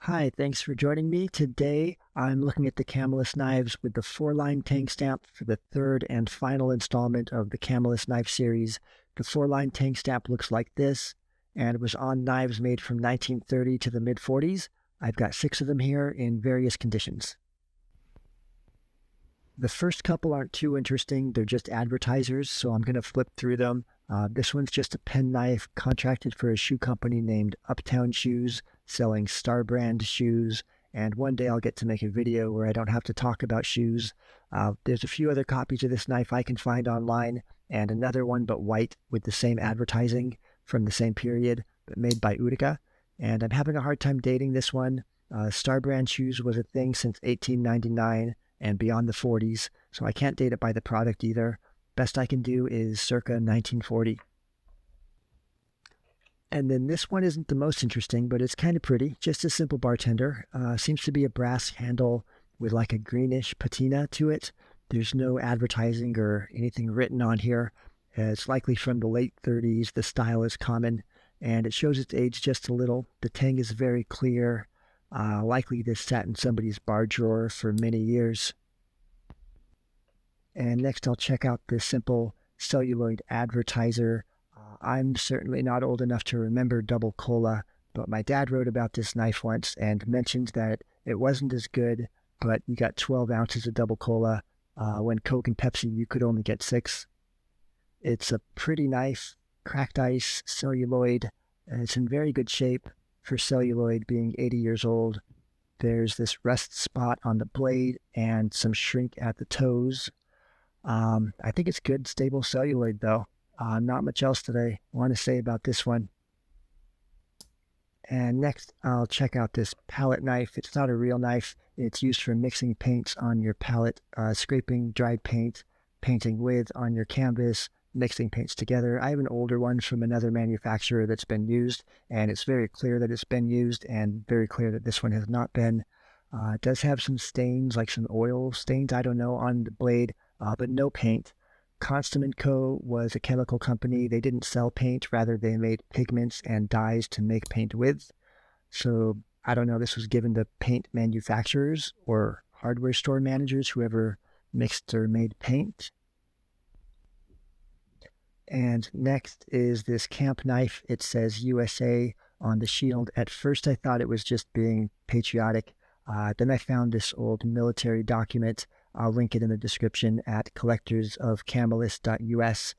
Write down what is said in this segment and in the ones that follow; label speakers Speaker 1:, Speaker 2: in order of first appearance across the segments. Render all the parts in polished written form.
Speaker 1: Hi, thanks for joining me. Today, I'm looking at the Camillus knives with the 4-line tank stamp for the third and final installment of the Camillus knife series. The 4-line tank stamp looks like this, and it was on knives made from 1930 to the mid-40s. I've got 6 of them here in various conditions. The first couple aren't too interesting. They're just advertisers, so I'm going to flip through them. This one's just a pen knife contracted for a shoe company named Uptown Shoes, selling Star brand shoes. And one day I'll get to make a video where I don't have to talk about shoes. There's a few other copies of this knife I can find online, and another one but white with the same advertising from the same period, but made by Utica. And I'm having a hard time dating this one. Star brand shoes was a thing since 1899 and beyond the 40s, so I can't date it by the product either. Best I can do is circa 1940. And then this one isn't the most interesting, but it's kind of pretty. Just a simple Bartender. Seems to be a brass handle with like a greenish patina to it. There's no advertising or anything written on here. It's likely from the late 30s. The style is common, and it shows its age just a little. The tang is very clear. Likely this sat in somebody's bar drawer for many years. And next I'll check out this simple celluloid advertiser. I'm certainly not old enough to remember double cola, but my dad wrote about this knife once and mentioned that it wasn't as good, but you got 12 ounces of double cola. When Coke and Pepsi, you could only get 6. It's a pretty knife, cracked ice, celluloid, and it's in very good shape for celluloid being 80 years old. There's this rust spot on the blade and some shrink at the toes. I think it's good, stable celluloid though. Not much else that I want to say about this one. And next, I'll check out this palette knife. It's not a real knife. It's used for mixing paints on your palette, scraping dried paint, painting with on your canvas, mixing paints together. I have an older one from another manufacturer that's been used, and it's very clear that it's been used and very clear that this one has not been. It does have some stains, like some oil stains, I don't know, on the blade, but no paint. Kohnstamm Co. was a chemical company. They didn't sell paint, rather they made pigments and dyes to make paint with. So I don't know, this was given to paint manufacturers or hardware store managers, whoever mixed or made paint. And next is this camp knife. It says USA on the shield. At first I thought it was just being patriotic. Then I found this old military document. I'll link it in the description at collectorsofcamillus.us.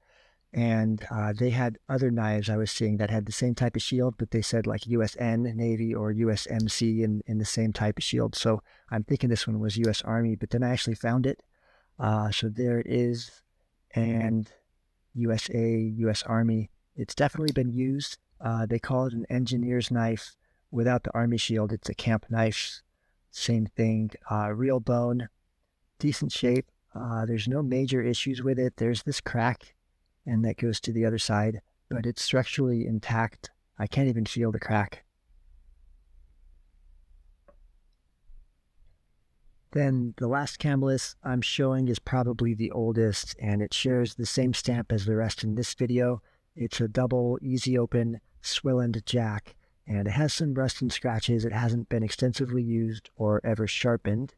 Speaker 1: And they had other knives I was seeing that had the same type of shield, but they said like USN Navy or USMC in the same type of shield. So I'm thinking this one was US Army, but then I actually found it. So there it is. And USA, US Army. It's definitely been used. They call it an engineer's knife. Without the Army shield, it's a camp knife. Same thing. Real bone. Decent shape. There's no major issues with it. There's this crack, and that goes to the other side, but it's structurally intact. I can't even feel the crack. Then the last Camillus I'm showing is probably the oldest, and it shares the same stamp as the rest in this video. It's a double easy open Swell-end jack, and it has some rust and scratches. It hasn't been extensively used or ever sharpened.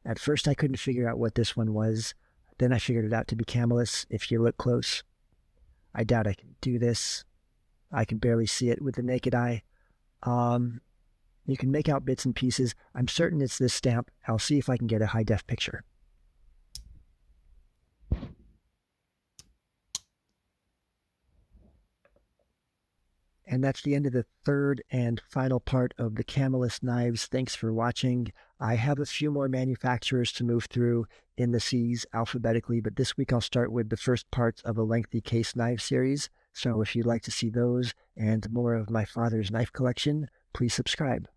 Speaker 1: At first I couldn't figure out what this one was. Then I figured it out to be Camillus if you look close. I doubt I can do this. I can barely see it with the naked eye. You can make out bits and pieces. I'm certain it's this stamp. I'll see if I can get a high-def picture. And that's the end of the third and final part of the Camillus knives. Thanks for watching. I have a few more manufacturers to move through in the C's alphabetically, but this week I'll start with the first parts of a lengthy case knife series. So if you'd like to see those and more of my father's knife collection, please subscribe.